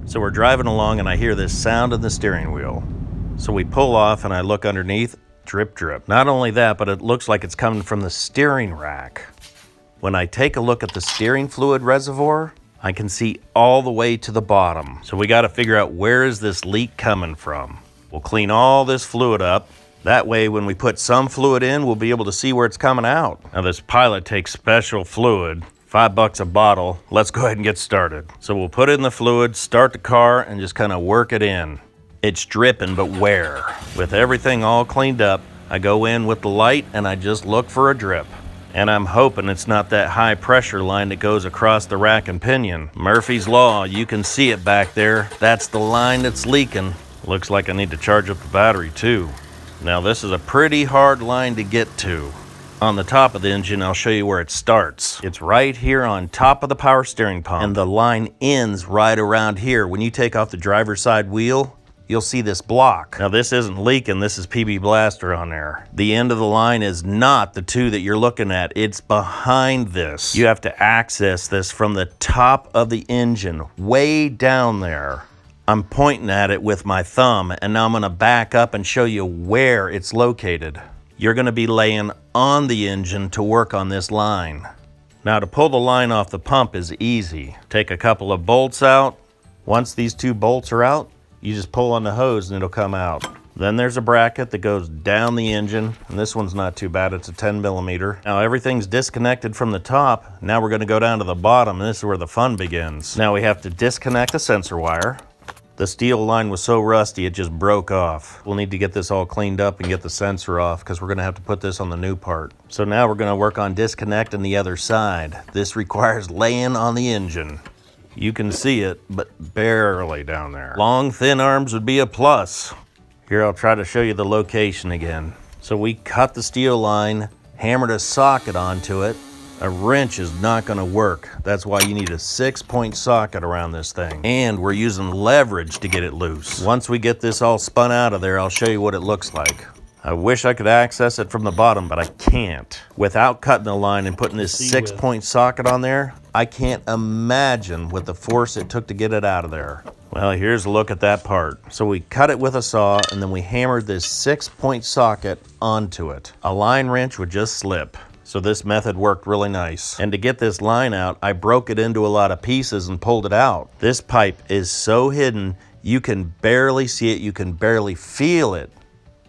So we're driving along and I hear this sound in the steering wheel. So we pull off and I look underneath, drip, drip. Not only that, but it looks like it's coming from the steering rack. When I take a look at the steering fluid reservoir, I can see all the way to the bottom. So we got to figure out where is this leak coming from. We'll clean all this fluid up. That way, when we put some fluid in, we'll be able to see where it's coming out. Now this Pilot takes special fluid, $5 a bottle. Let's go ahead and get started. So we'll put in the fluid, start the car, and just kind of work it in. It's dripping, but where? With everything all cleaned up, I go in with the light and I just look for a drip. And I'm hoping it's not that high pressure line that goes across the rack and pinion. Murphy's Law, you can see it back there. That's the line that's leaking. Looks like I need to charge up the battery too. Now this is a pretty hard line to get to. On the top of the engine, I'll show you where it starts. It's right here on top of the power steering pump. And the line ends right around here. When you take off the driver's side wheel, you'll see this block. Now this isn't leaking, this is PB Blaster on there. The end of the line is not the two that you're looking at, it's behind this. You have to access this from the top of the engine, way down there. I'm pointing at it with my thumb, and now I'm gonna back up and show you where it's located. You're gonna be laying on the engine to work on this line. Now to pull the line off the pump is easy. Take a couple of bolts out. Once these two bolts are out, you just pull on the hose and it'll come out. Then there's a bracket that goes down the engine, and this one's not too bad, it's a 10mm. Now everything's disconnected from the top. Now we're gonna go down to the bottom, and this is where the fun begins. Now we have to disconnect the sensor wire. The steel line was so rusty, it just broke off. We'll need to get this all cleaned up and get the sensor off because we're gonna have to put this on the new part. So now we're gonna work on disconnecting the other side. This requires laying on the engine. You can see it, but barely down there. Long, thin arms would be a plus. Here, I'll try to show you the location again. So we cut the steel line, hammered a socket onto it. A wrench is not gonna work. That's why you need a 6-point socket around this thing. And we're using leverage to get it loose. Once we get this all spun out of there, I'll show you what it looks like. I wish I could access it from the bottom, but I can't. Without cutting the line and putting this 6-point socket on there, I can't imagine what the force it took to get it out of there. Well, here's a look at that part. So we cut it with a saw, and then we hammered this 6-point socket onto it. A line wrench would just slip. So this method worked really nice. And to get this line out, I broke it into a lot of pieces and pulled it out. This pipe is so hidden, you can barely see it, you can barely feel it.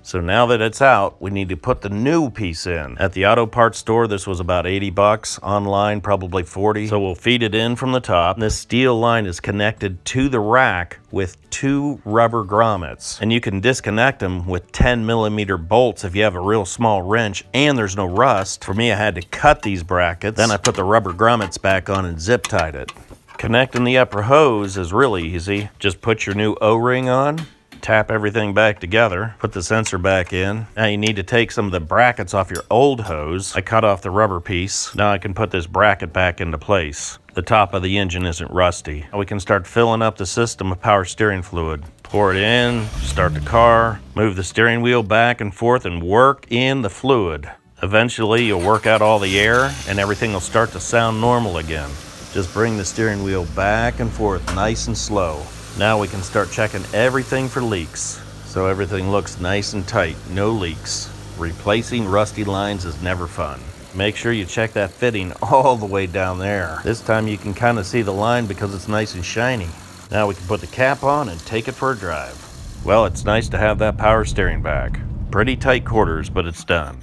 So now that it's out, we need to put the new piece in. At the auto parts store, this was about $80. Online, probably 40. So we'll feed it in from the top. This steel line is connected to the rack with 2 rubber grommets. And you can disconnect them with 10mm bolts if you have a real small wrench and there's no rust. For me, I had to cut these brackets. Then I put the rubber grommets back on and zip tied it. Connecting the upper hose is really easy. Just put your new O-ring on. Tap everything back together, put the sensor back in. Now you need to take some of the brackets off your old hose. I cut off the rubber piece. Now I can put this bracket back into place. The top of the engine isn't rusty. Now we can start filling up the system with power steering fluid. Pour it in, start the car, move the steering wheel back and forth and work in the fluid. Eventually you'll work out all the air and everything will start to sound normal again. Just bring the steering wheel back and forth nice and slow. Now we can start checking everything for leaks. So everything looks nice and tight, no leaks. Replacing rusty lines is never fun. Make sure you check that fitting all the way down there. This time you can kind of see the line because it's nice and shiny. Now we can put the cap on and take it for a drive. Well, it's nice to have that power steering back. Pretty tight quarters, but it's done.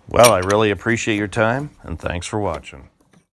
Well, I really appreciate your time, and thanks for watching.